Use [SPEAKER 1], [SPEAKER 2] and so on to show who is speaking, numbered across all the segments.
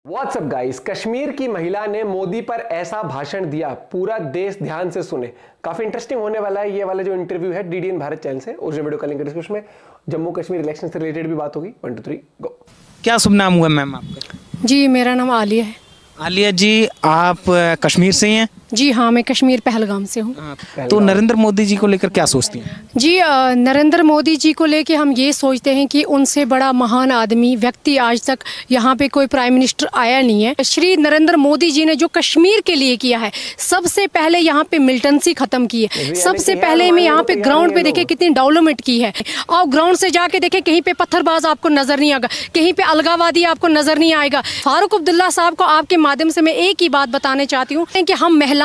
[SPEAKER 1] WhatsApp guys, Kashmir की महिला ने मोदी पर ऐसा भाषण दिया, पूरा देश ध्यान से सुने। काफी इंटरेस्टिंग होने वाला है ये वाला जो इंटरव्यू है डीडीएन भारत चैनल से। ओरिजिनल वीडियो का लिंक डिस्क्रिप्शन में। जम्मू कश्मीर इलेक्शन से रिलेटेड भी बात होगी। 1 2 3 गो।
[SPEAKER 2] क्या शुभ नाम हुआ मैम आपका?
[SPEAKER 3] जी मेरा नाम आलिया है।
[SPEAKER 2] आलिया जी, आप कश्मीर से ही हैं?
[SPEAKER 3] जी हाँ, मैं कश्मीर पहलगाम से हूँ।
[SPEAKER 2] तो नरेंद्र मोदी जी को लेकर क्या सोचती हैं?
[SPEAKER 3] जी नरेंद्र मोदी जी को लेके हम ये सोचते हैं कि उनसे बड़ा महान आदमी व्यक्ति आज तक यहाँ पे कोई प्राइम मिनिस्टर आया नहीं है। श्री नरेंद्र मोदी जी ने जो कश्मीर के लिए किया है, सबसे पहले यहाँ पे मिलिटेंसी खत्म की है। सबसे पहले में यहाँ पे ग्राउंड पे देखे कितनी डेवलपमेंट की है। और ग्राउंड से जाके देखे कहीं पे पत्थरबाज आपको नजर नहीं आएगा, कहीं पे अलगावादी आपको नजर नहीं आएगा। फारूक अब्दुल्ला साहब को आपके माध्यम से मैं एक ही बात बताने चाहती हूँ कि हम महिलाएं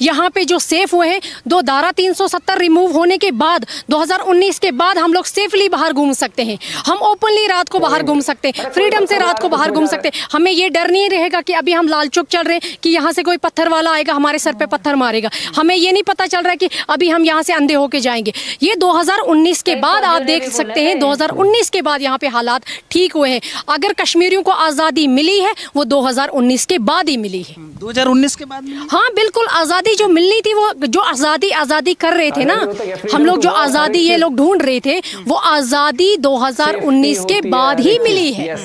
[SPEAKER 3] यहाँ पे जो सेफ हुए हैं, दो धारा 370 रिमूव होने के बाद 2019 के बाद हम लोग सेफली बाहर घूम सकते हैं। हम ओपनली रात को बाहर घूम सकते हैं, फ्रीडम से रात को बाहर घूम सकते हैं। हमें ये डर नहीं रहेगा कि अभी हम लाल चौक चल रहे हैं कि यहाँ से कोई पत्थर वाला आएगा हमारे सर पे पत्थर मारेगा। हमें ये नहीं पता चल रहा है कि अभी हम यहाँ से अंधे होके जाएंगे। ये 2019 के बाद आप देख सकते हैं, 2019 के बाद यहाँ पे हालात ठीक हुए हैं। अगर कश्मीरियों को आज़ादी मिली है वो 2019 के बाद ही मिली है।
[SPEAKER 2] 2019 के बाद?
[SPEAKER 3] हाँ बिल्कुल, आज़ादी जो मिलनी थी, वो जो आज़ादी कर रहे थे ना हम लोग, जो आज़ादी ये लोग ढूंढ रहे थे, वो आज़ादी 2019 के बाद ही मिली है।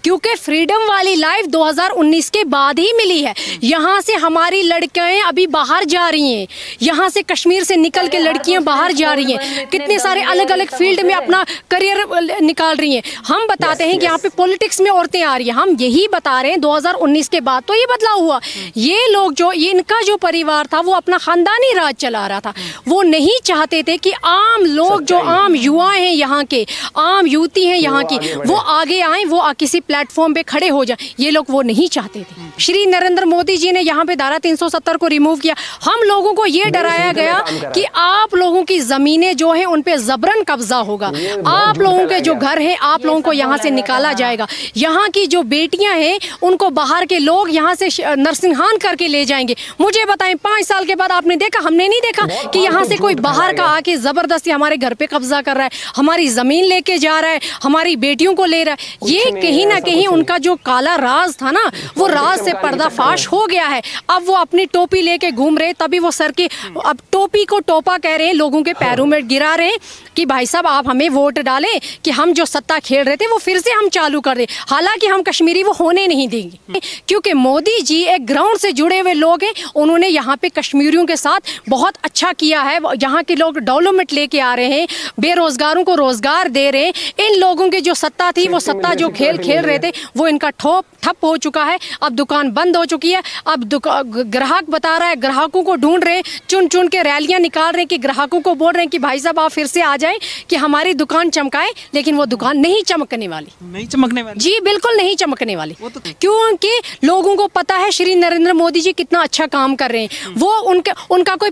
[SPEAKER 3] क्योंकि फ्रीडम वाली लाइफ 2019 के बाद ही मिली है। यहाँ से हमारी लड़कियां अभी बाहर जा रही हैं, यहाँ से कश्मीर से निकल के लड़कियां बाहर जा रही हैं, कितने सारे अलग अलग फील्ड में अपना करियर निकाल रही हैं। हम बताते हैं कि यहाँ पे पॉलिटिक्स में औरतें आ रही हैं। हम यही बता रहे हैं 2019 के बाद तो ये बदलाव हुआ। ये लोग जो इनका जो परिवार था वो अपना खानदानी राज चला रहा था। वो नहीं चाहते थे कि आम लोग, जो आम युवाएं हैं यहाँ के, आम युवती हैं यहाँ की, वो आगे आए, वो किसी प्लेटफॉर्म पे खड़े हो जाए। ये लोग वो नहीं चाहते थे। श्री नरेंद्र मोदी जी ने यहाँ पे धारा 370 को रिमूव किया। हम लोगों को ये डराया गया कि आप लोगों की जमीनें जो हैं उन पे जबरन कब्जा होगा, आप लोगों के जो घर हैं आप लोगों को यहाँ से निकाला जाएगा। यहाँ की जो बेटियां हैं उनको बाहर के लोग यहाँ से नरसिंहान करके ले जाएंगे। मुझे बताएं, 5 साल के बाद आपने देखा? हमने नहीं देखा कि यहाँ से कोई बाहर का आके जबरदस्ती हमारे घर पे कब्जा कर रहा है, हमारी जमीन लेके जा रहा है, हमारी बेटियों को ले रहा है। ये कहीं ना कहीं उनका जो काला राज था ना, वो राज से पर्दाफाश हो गया है। अब वो अपनी टोपी लेके घूम रहे, तभी वो सर के, अब टोपी को टोपा कह रहे हैं, लोगों के पैरों में गिरा रहे हैं कि भाई साहब आप हमें वोट डालें कि हम जो सत्ता खेल रहे थे वो फिर से हम चालू कर दें। हालांकि हम कश्मीरी वो होने नहीं देंगे, क्योंकि मोदी जी एक ग्राउंड से जुड़े हुए लोग हैं। उन्होंने यहाँ पे कश्मीरियों के साथ बहुत अच्छा किया है। यहाँ के लोग डेवलपमेंट लेके आ रहे हैं, बेरोजगारों को रोजगार दे रहे हैं। इन लोगों की जो सत्ता थी, वो सत्ता जो खेल खेल रहे थे, वो इनका ठप हो चुका है। अब दुकान बंद हो चुकी है। अब ग्राहक बता रहा है, ग्राहकों को ढूंढ रहे हैं, चुन चुन के रैलियां निकाल रहे हैं कि ग्राहकों को बोल रहे हैं कि भाई साहब आप फिर से आ जाएं कि हमारी दुकान चमकाए। लेकिन वो दुकान नहीं चमकने वाली,
[SPEAKER 2] नहीं चमकने वाली।
[SPEAKER 3] जी बिल्कुल नहीं चमकने वाली। क्योंकि लोगों को पता है श्री नरेंद्र मोदी जी कितना अच्छा काम कर रहे हैं। वो उनका कोई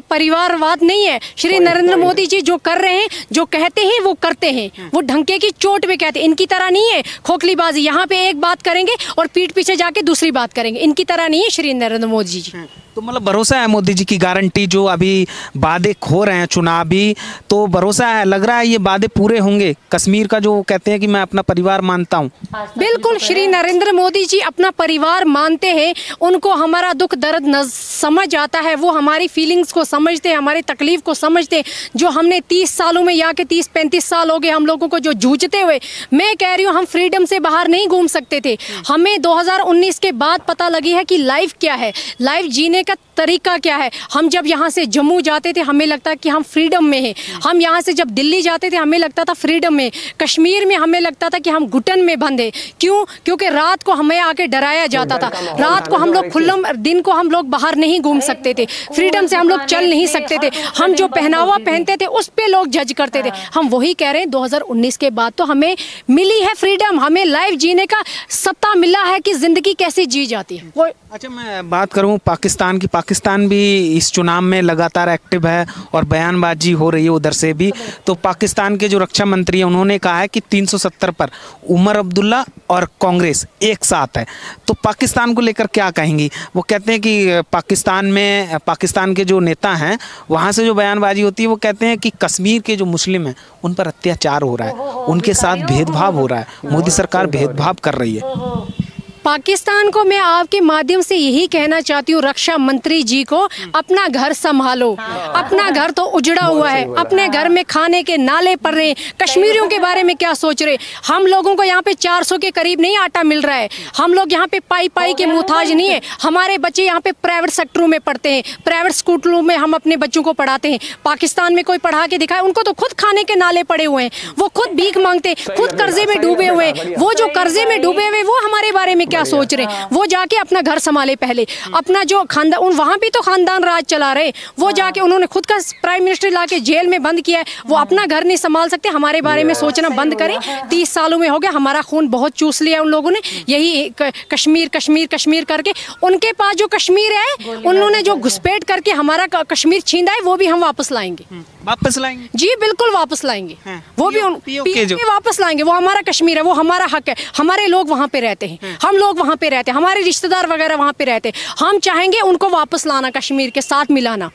[SPEAKER 3] परिवारवाद नहीं है। श्री नरेंद्र मोदी जी जो कर रहे हैं, जो कहते हैं वो करते हैं। वो ढंके की चोट पे कहते हैं। इनकी तरह नहीं है खोखलीबाजी, यहाँ पे एक बात करेंगे और पीठ पीछे जाके दूसरी बात करेंगे। इनकी तरह नहीं है श्री नरेंद्र मोदी जी।
[SPEAKER 2] तो मतलब भरोसा है मोदी जी की गारंटी, जो अभी वादे हो रहे हैं चुनावी, तो भरोसा है, लग रहा है ये वादे पूरे होंगे? कश्मीर का जो कहते हैं कि मैं अपना परिवार मानता हूँ।
[SPEAKER 3] बिल्कुल, श्री नरेंद्र मोदी जी अपना परिवार मानते हैं। उनको हमारा दुख दर्द समझ आता है, वो हमारी फीलिंग्स को समझते हैं, हमारी तकलीफ को समझते हैं। जो हमने 30 सालों में, यहाँ के 30-35 साल हो गए हम लोगों को जो जूझते हुए। मैं कह रही हूँ हम फ्रीडम से बाहर नहीं घूम सकते थे। हमें 2019 के बाद पता लगी है कि लाइफ क्या है, लाइफ जीने का तरीका क्या है। हम जब यहाँ से जम्मू जाते थे हमें लगता कि हम फ्रीडम में हैं। हम यहाँ से जब दिल्ली जाते थे हमें लगता था फ्रीडम में। कश्मीर में हमें लगता था कि हम घुटन में बंधे। क्यों? क्योंकि रात को हमें आके डराया जाता था। रात को हम लोग खुल्लम, दिन को हम लोग बाहर नहीं घूम सकते थे, फ्रीडम से हम लोग चल नहीं सकते थे। हम जो पहनावा पहनते थे उस पे लोग जज करते थे। हम वही कह रहे हैं 2019 के बाद तो हमें मिली है फ्रीडम, हमें लाइफ जीने का सत्ता मिला है कि जिंदगी कैसे जी जाती है।
[SPEAKER 2] अच्छा, मैं बात करूं पाकिस्तान की। पाकिस्तान भी इस चुनाव में लगातार एक्टिव है और बयानबाजी हो रही है उधर से भी। तो पाकिस्तान के जो रक्षा मंत्री हैं उन्होंने कहा है कि 370 पर उमर अब्दुल्ला और कांग्रेस एक साथ है। तो पाकिस्तान को लेकर क्या कहेंगी? वो कहते हैं कि पाकिस्तान के जो नेता हैं वहाँ से जो बयानबाजी होती है, वो कहते हैं कि कश्मीर के जो मुस्लिम हैं उन पर अत्याचार हो रहा है, उनके साथ भेदभाव हो रहा है, मोदी सरकार भेदभाव कर रही है।
[SPEAKER 3] पाकिस्तान को मैं आपके माध्यम से यही कहना चाहती हूँ, रक्षा मंत्री जी को अपना घर संभालो। अपना घर तो उजड़ा हुआ है, अपने घर में खाने के नाले पड़ रहे हैं। कश्मीरियों के बारे में क्या सोच रहे? हम लोगों को यहाँ पे 400 के करीब नहीं आटा मिल रहा है। हम लोग यहाँ पे पाई पाई के मुहताज नहीं है। हमारे बच्चे यहाँ पे प्राइवेट सेक्टरों में पढ़ते हैं, प्राइवेट स्कूलों में हम अपने बच्चों को पढ़ाते हैं। पाकिस्तान में कोई पढ़ा के दिखाए? उनको तो खुद खाने के नाले पड़े हुए हैं, वो खुद भीख मांगते, खुद कर्जे में डूबे हुए। वो जो कर्जे में डूबे हुए वो हमारे बारे में क्या सोच रहे हैं? वो जाके अपना घर संभाले पहले, अपना जो खानदान, वहां भी तो खानदान राज चला रहे, वो जाके उन्होंने खुद का प्राइम मिनिस्टर लाके जेल में बंद किया है। वो अपना घर नहीं संभाल सकते, हमारे बारे में सोचना बंद करें। 30 सालों में हो गया, हमारा खून बहुत चूस लिया उन लोगों ने, यही कश्मीर कश्मीर कश्मीर करके। उनके पास जो कश्मीर है, उन्होंने जो घुसपैठ करके हमारा कश्मीर छीना है, वो भी हम वापस लाएंगे।
[SPEAKER 2] वापस लाएंगे?
[SPEAKER 3] जी बिल्कुल वापस लाएंगे। वो भी
[SPEAKER 2] POK
[SPEAKER 3] वापस लाएंगे। वो हमारा कश्मीर है, वो हमारा हक है। हमारे लोग वहाँ पे रहते हैं, हम लोग वहाँ पे रहते हैं, हमारे रिश्तेदार वगैरह वहाँ पे रहते हैं। हम चाहेंगे उनको वापस लाना, कश्मीर के साथ मिलाना।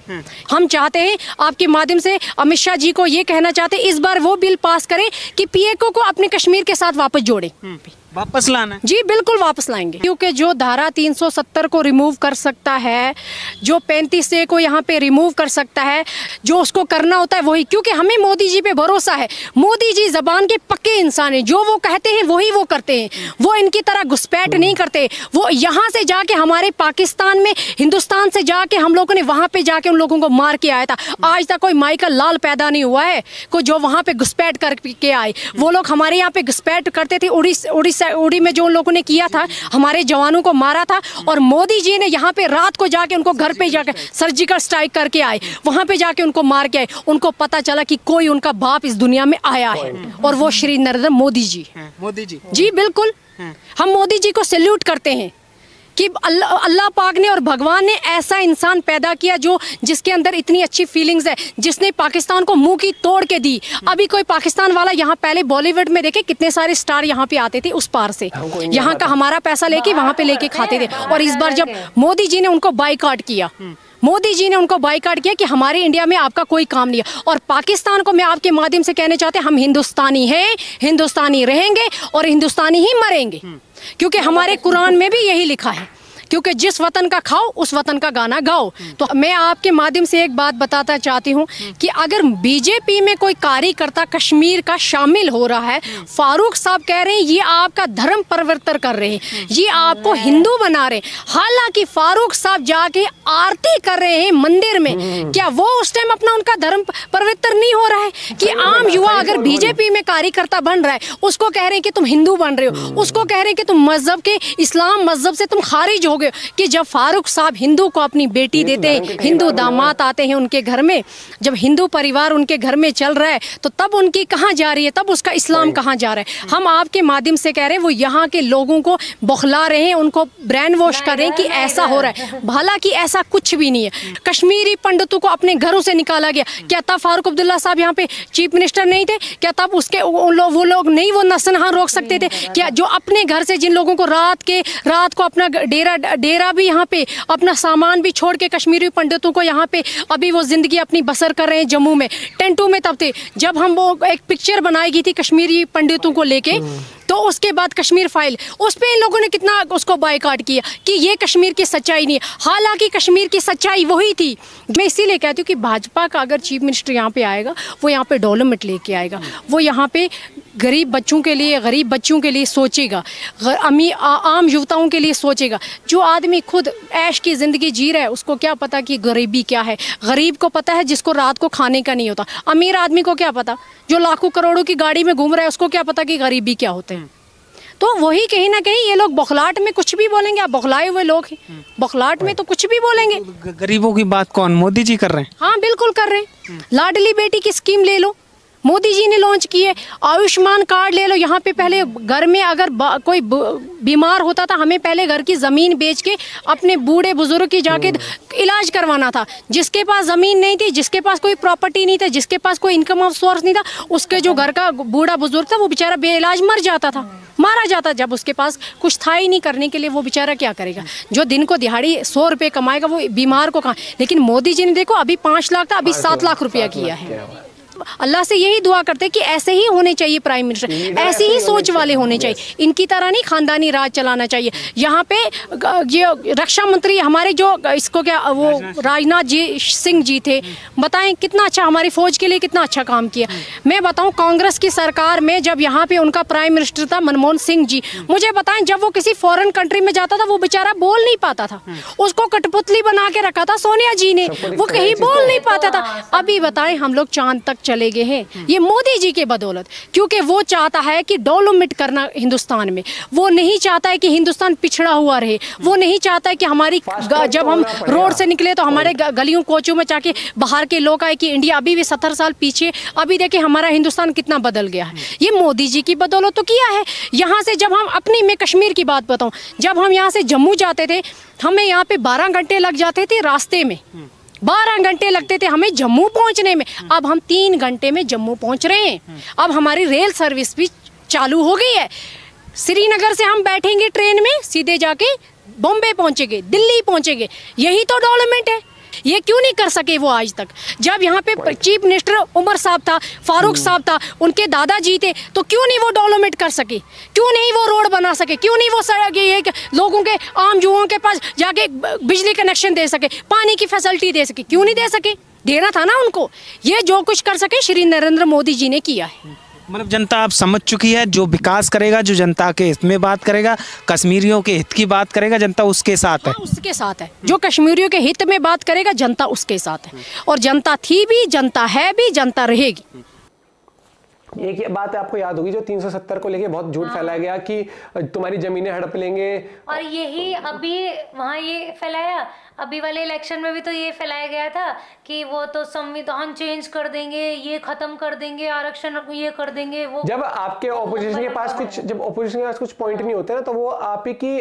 [SPEAKER 3] हम चाहते हैं, आपके माध्यम से अमित शाह जी को ये कहना चाहते हैं, इस बार वो बिल पास करें कि POK को अपने कश्मीर के साथ वापस जोड़े।
[SPEAKER 2] वापस लाना है?
[SPEAKER 3] जी बिल्कुल वापस लाएंगे, क्योंकि जो धारा 370 को रिमूव कर सकता है, जो 35A को यहाँ पे रिमूव कर सकता है, जो उसको करना होता है वही। क्योंकि हमें मोदी जी पे भरोसा है। मोदी जी जबान के पक्के इंसान हैं, जो वो कहते हैं वही वो करते हैं। वो इनकी तरह घुसपैठ नहीं करते। वो यहाँ से जाके हमारे पाकिस्तान में, हिंदुस्तान से जाके हम लोगों ने वहाँ पे जाके उन लोगों को मार के आया था। आज तक कोई माइकल लाल पैदा नहीं हुआ है को जो वहाँ पे घुसपैठ करके आए। वो लोग हमारे यहाँ पे घुसपैठ करते थे। उड़ी में जो उन लोगों ने किया था, हमारे जवानों को मारा था। और मोदी जी ने यहाँ पे रात को जाके उनको घर पे जाके सर्जिकल स्ट्राइक करके आए, वहाँ पे जाके उनको मार के आए। उनको पता चला कि कोई उनका बाप इस दुनिया में आया है, और वो श्री नरेंद्र मोदी जी।
[SPEAKER 2] मोदी जी?
[SPEAKER 3] जी बिल्कुल, हम मोदी जी को सैल्यूट करते हैं कि अल्लाह पाक ने और भगवान ने ऐसा इंसान पैदा किया जो जिसके अंदर इतनी अच्छी फीलिंग्स है, जिसने पाकिस्तान को मुंह की तोड़ के दी। अभी कोई पाकिस्तान वाला यहाँ, पहले बॉलीवुड में देखे कितने सारे स्टार यहाँ पे आते थे उस पार से, यहाँ का हमारा पैसा लेके वहाँ पे लेके खाते थे। और इस बार जब मोदी जी ने उनको बाइकआउट किया, मोदी जी ने उनको बाइकआउट किया कि हमारे इंडिया में आपका कोई काम नहीं है। और पाकिस्तान को मैं आपके माध्यम से कहना चाहते हैं, हम हिंदुस्तानी हैं, हिंदुस्तानी रहेंगे और हिंदुस्तानी ही मरेंगे। क्योंकि हमारे कुरान में भी यही लिखा है, क्योंकि जिस वतन का खाओ उस वतन का गाना गाओ। तो मैं आपके माध्यम से एक बात बताता चाहती हूँ कि अगर बीजेपी में कोई कार्यकर्ता कश्मीर का शामिल हो रहा है, फारूक साहब कह रहे हैं ये आपका धर्म परिवर्तन कर रहे हैं, ये आपको हिंदू बना रहे हैं। हालांकि फारूक साहब जाके आरती कर रहे हैं मंदिर में, क्या वो उस टाइम अपना उनका धर्म परिवर्तन नहीं हो रहा है? कि आम युवा अगर बीजेपी में कार्यकर्ता बन रहा है, उसको कह रहे हैं कि तुम हिंदू बन रहे हो, उसको कह रहे हैं कि तुम मजहब के, इस्लाम मजहब से तुम खारिज हो गए। कि जब फारूक साहब हिंदू को अपनी बेटी देते हैं, हिंदू दामाद आते हैं उनके घर में, जब हिंदू परिवार उनके घर में चल रहा है, तो तब उनकी कहाँ जा रही है, तब उसका इस्लाम कहाँ जा रहा है? हम आपके माध्यम से कह रहे हैं, वो यहाँ के लोगों को बौखला रहे हैं, उनको ब्रेन वॉश कर रहे हैं कि ऐसा हो रहा है। हालांकि ऐसा कुछ भी नहीं है। कश्मीरी पंडितों को अपने घरों से निकाला गया। क्या तब फारूक अब्दुल्ला साहब यहाँ पे चीफ मिनिस्टर नहीं थे? क्या तब उसके वो लोग नहीं वो नसनहा रोक सकते थे? क्या जो अपने घर से जिन लोगों को रात को अपना डेरा भी यहाँ पे, अपना सामान भी छोड़ के कश्मीरी पंडितों को यहाँ पे अभी वो जिंदगी अपनी बसर कर रहे हैं जम्मू में, टेंटू में। तब थे जब हम वो एक पिक्चर बनाई गई थी कश्मीरी पंडितों को लेके, तो उसके बाद कश्मीर फाइल, उस पे इन लोगों ने कितना उसको बायकॉट किया कि ये कश्मीर की सच्चाई नहीं है। हालांकि कश्मीर की सच्चाई वही थी। मैं इसीलिए कहती हूँ कि भाजपा का अगर चीफ मिनिस्टर यहाँ पे आएगा, वो यहाँ पे डेवलपमेंट लेके आएगा, वो यहाँ पे गरीब बच्चों के लिए सोचेगा, आम युवताओं के लिए सोचेगा। जो आदमी खुद ऐश की ज़िंदगी जी रहा है, उसको क्या पता कि गरीबी क्या है? गरीब को पता है जिसको रात को खाने का नहीं होता। अमीर आदमी को क्या पता? जो लाखों करोड़ों की गाड़ी में घूम रहा है, उसको क्या पता कि गरीबी क्या होते हैं? तो वही कहीं ना कहीं ये लोग बौखलाहट में कुछ भी बोलेंगे। आप बौखलाए हुए लोग हैं, बौखलाहट में तो कुछ भी बोलेंगे।
[SPEAKER 2] गरीबों की बात कौन, मोदी जी कर रहे हैं?
[SPEAKER 3] हाँ बिल्कुल कर रहे हैं। लाडली बेटी की स्कीम ले लो, मोदी जी ने लॉन्च की है। आयुष्मान कार्ड ले लो। यहाँ पे पहले घर में अगर कोई बीमार होता था, हमें पहले घर की ज़मीन बेच के अपने बूढ़े बुजुर्ग की जाके इलाज करवाना था। जिसके पास ज़मीन नहीं थी, जिसके पास कोई प्रॉपर्टी नहीं था, जिसके पास कोई इनकम ऑफ सोर्स नहीं था, उसके जो घर का बूढ़ा बुजुर्ग था वो बेचारा बेइलाज मर जाता था, मारा जाता। जब उसके पास कुछ था ही नहीं करने के लिए, वो बेचारा क्या करेगा? जो दिन को दिहाड़ी 100 रुपये कमाएगा, वो बीमार को कहाँ? लेकिन मोदी जी ने देखो, अभी 5 लाख था, अभी 7 लाख रुपया किया है। अल्लाह से यही दुआ करते हैं कि ऐसे ही होने चाहिए प्राइम मिनिस्टर, ऐसी ही सोच वाले होने चाहिए, इनकी तरह नहीं खानदानी राज चलाना चाहिए। यहाँ पे ये रक्षा मंत्री हमारे जो इसको क्या वो राजनाथ जी सिंह जी थे, बताएं कितना अच्छा हमारी फौज के लिए कितना अच्छा काम किया। मैं बताऊं कांग्रेस की सरकार में जब यहाँ पे उनका प्राइम मिनिस्टर था मनमोहन सिंह जी, मुझे बताएं जब वो किसी फॉरेन कंट्री में जाता था वो बेचारा बोल नहीं पाता था, उसको कठपुतली बना के रखा था सोनिया जी ने, वो कहीं बोल नहीं पाता था। अभी बताएं हम लोग चांद तक चले गए हैं, ये मोदी जी के बदौलत, क्योंकि वो चाहता है कि डेवलपमेंट करना हिंदुस्तान में, वो नहीं चाहता है कि हिंदुस्तान पिछड़ा हुआ रहे, वो नहीं चाहता है कि हमारी जब हम रोड से निकले तो हमारे गलियों कोचों में जाके बाहर के लोग आए कि इंडिया अभी भी 70 साल पीछे, अभी देखिए हमारा हिंदुस्तान कितना बदल गया है। ये मोदी जी की बदौलत तो किया है। यहाँ से जब हम अपनी, मैं कश्मीर की बात बताऊं, जब हम यहाँ से जम्मू जाते थे हमें यहाँ पे 12 घंटे लग जाते थे रास्ते में, 12 घंटे लगते थे हमें जम्मू पहुंचने में, अब हम 3 घंटे में जम्मू पहुंच रहे हैं। अब हमारी रेल सर्विस भी चालू हो गई है, श्रीनगर से हम बैठेंगे ट्रेन में सीधे जाके बॉम्बे पहुंचेंगे, दिल्ली पहुंचेंगे, यही तो डेवलपमेंट है। ये क्यों नहीं कर सके वो आज तक? जब यहाँ पे चीफ मिनिस्टर उमर साहब था, फारूक साहब था, उनके दादाजी थे, तो क्यों नहीं वो डेवलपमेंट कर सके? क्यों नहीं वो रोड बना सके? क्यों नहीं वो सड़क ये लोगों के आम जुओं के पास जाके बिजली कनेक्शन दे सके, पानी की फैसिलिटी दे सके? क्यों नहीं दे सके? देना था ना उनको। ये जो कुछ कर सके श्री नरेंद्र मोदी जी ने किया है।
[SPEAKER 2] मतलब जनता आप समझ चुकी है, जो विकास करेगा, जो जनता के हित में बात करेगा, कश्मीरियों के हित की बात करेगा, जनता उसके साथ है।
[SPEAKER 3] हाँ, उसके साथ है। जो कश्मीरियों के हित में बात करेगा जनता उसके साथ है, और जनता थी भी, जनता है भी, जनता रहेगी।
[SPEAKER 1] एक ये बात आपको याद होगी जो 370 को लेके बहुत झूठ फैलाया गया कि तुम्हारी जमीनें हड़प लेंगे,
[SPEAKER 4] और यही अभी वहाँ ये फैलाया, अभी वाले इलेक्शन में भी तो ये फैलाया गया था कि वो तो संविधान चेंज कर देंगे, ये खत्म कर देंगे, आरक्षण ये कर देंगे। वो
[SPEAKER 1] जब आपके ऑपोजिशन के पास कुछ, जब ऑपोजिशन के पास कुछ पॉइंट नहीं होते ना, तो वो आप ही की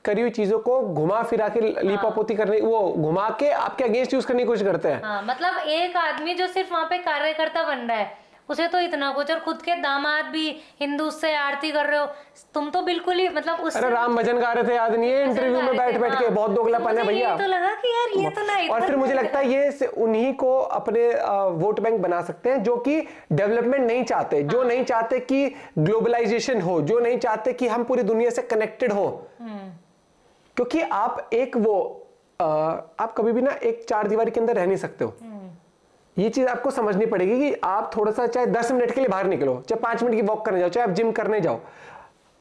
[SPEAKER 1] करी हुई चीजों को घुमा फिरा के लीपापोती करने, वो घुमा के आपके अगेंस्ट यूज करने की कोशिश करते हैं।
[SPEAKER 4] हाँ, मतलब एक आदमी जो सिर्फ वहाँ पे कार्यकर्ता बन रहा है उसे तो इतना कुछ, और खुद के दामाद भी हिंदू से आरती कर रहे हो तुम, तो बिल्कुल ही मतलब उस
[SPEAKER 1] अरे राम भजन गा रहे थे, याद नहीं है? इंटरव्यू में बैठ बैठ के बहुत दोगलापन है भैया।
[SPEAKER 4] तो लगा कि यार ये तो नहीं।
[SPEAKER 1] और फिर मुझे लगता है ये उन्हीं को अपने वोट बैंक बना सकते हैं जो कि डेवलपमेंट नहीं चाहते, जो नहीं चाहते कि ग्लोबलाइजेशन हो, जो नहीं चाहते कि हम पूरी दुनिया से कनेक्टेड हो। क्योंकि आप एक वो आप कभी भी ना एक चार दीवारी के अंदर रह नहीं सकते हो। ये चीज आपको समझनी पड़ेगी कि आप थोड़ा सा चाहे 10 मिनट के लिए बाहर निकलो, चाहे 5 मिनट की वॉक करने जाओ, चाहे आप जिम करने जाओ,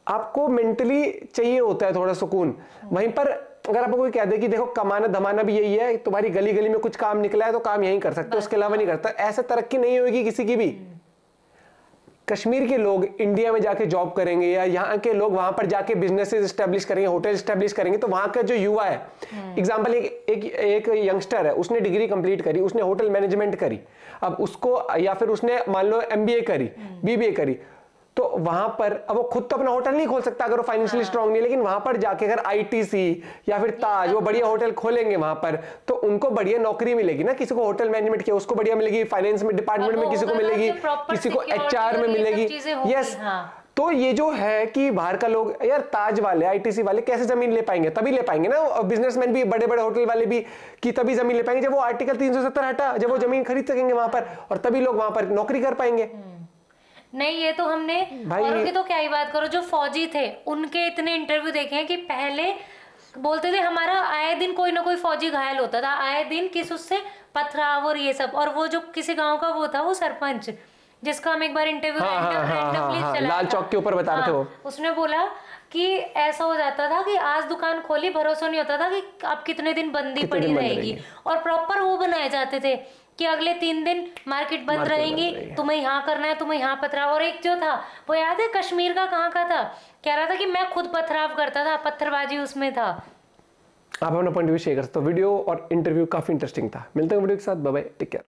[SPEAKER 1] आपको मेंटली चाहिए होता है थोड़ा सुकून। वहीं पर अगर आपको कोई कह दे कि देखो कमाना धमाना भी यही है, तुम्हारी गली गली में कुछ काम निकला है तो काम यही कर सकते हो, उसके अलावा नहीं करता, ऐसे तरक्की नहीं होगी किसी की भी। कश्मीर के लोग इंडिया में जाके जॉब करेंगे या यहाँ के लोग वहां पर जाके बिजनेसेस एस्टेब्लिश करेंगे, होटल एस्टेब्लिश करेंगे, तो वहां का जो युवा है, एग्जांपल एक यंगस्टर है, उसने डिग्री कंप्लीट करी, उसने होटल मैनेजमेंट करी, अब उसको या फिर उसने मान लो एमबीए करी, बीबीए करी, तो वहां पर अब वो खुद तो अपना होटल नहीं खोल सकता अगर वो फाइनेंशियली स्ट्रांग नहीं है, लेकिन वहां पर जाके अगर आईटीसी या फिर ताज वो बढ़िया होटल खोलेंगे वहां पर, तो उनको बढ़िया नौकरी मिलेगी ना। किसी को होटल मैनेजमेंट किया उसको बढ़िया मिलेगी, फाइनेंस में डिपार्टमेंट में किसी को मिलेगी, किसी को एचआर में मिलेगी। यस, तो ये जो है कि बाहर का लोग, यार ताज वाले आईटीसी वाले कैसे जमीन ले पाएंगे? तभी ले पाएंगे ना, बिजनेसमैन भी, बड़े बड़े होटल वाले भी, कि तभी जमीन ले पाएंगे जब वो आर्टिकल 370 हटा, जब वो जमीन खरीद सकेंगे वहां पर, और तभी लोग वहां पर नौकरी कर पाएंगे।
[SPEAKER 4] नहीं, ये तो हमने औरों की तो क्या ही बात करो, जो फौजी थे उनके इतने इंटरव्यू देखे हैं कि पहले बोलते थे हमारा आए दिन कोई ना कोई फौजी घायल होता था, आए दिन किस उससे पथराव और ये सब। और वो जो किसी गांव का वो था, वो सरपंच जिसका हम एक बार इंटरव्यू
[SPEAKER 1] लाल चौक के ऊपर बता रहे थे, वो
[SPEAKER 4] उसने बोला कि ऐसा हो जाता था कि आज दुकान खोली, भरोसा नहीं होता था कि अब कितने दिन बंदी पड़ी रहेगी, और प्रॉपर वो बनाए जाते थे कि अगले 3 दिन मार्केट बंद रहेंगी, तुम्हें यहाँ करना है, तुम्हें यहाँ पथराव। और एक जो था वो याद है कश्मीर का, कहाँ का था, कह रहा था कि मैं खुद पथराव करता था, पत्थरबाजी उसमें था।
[SPEAKER 1] आप अपना पॉइंट ऑफ व्यू शेयर कर सकते हो। वीडियो और इंटरव्यू काफी इंटरेस्टिंग था। मिलते हैं वीडियो के साथ, बाय बाय, टेक केयर।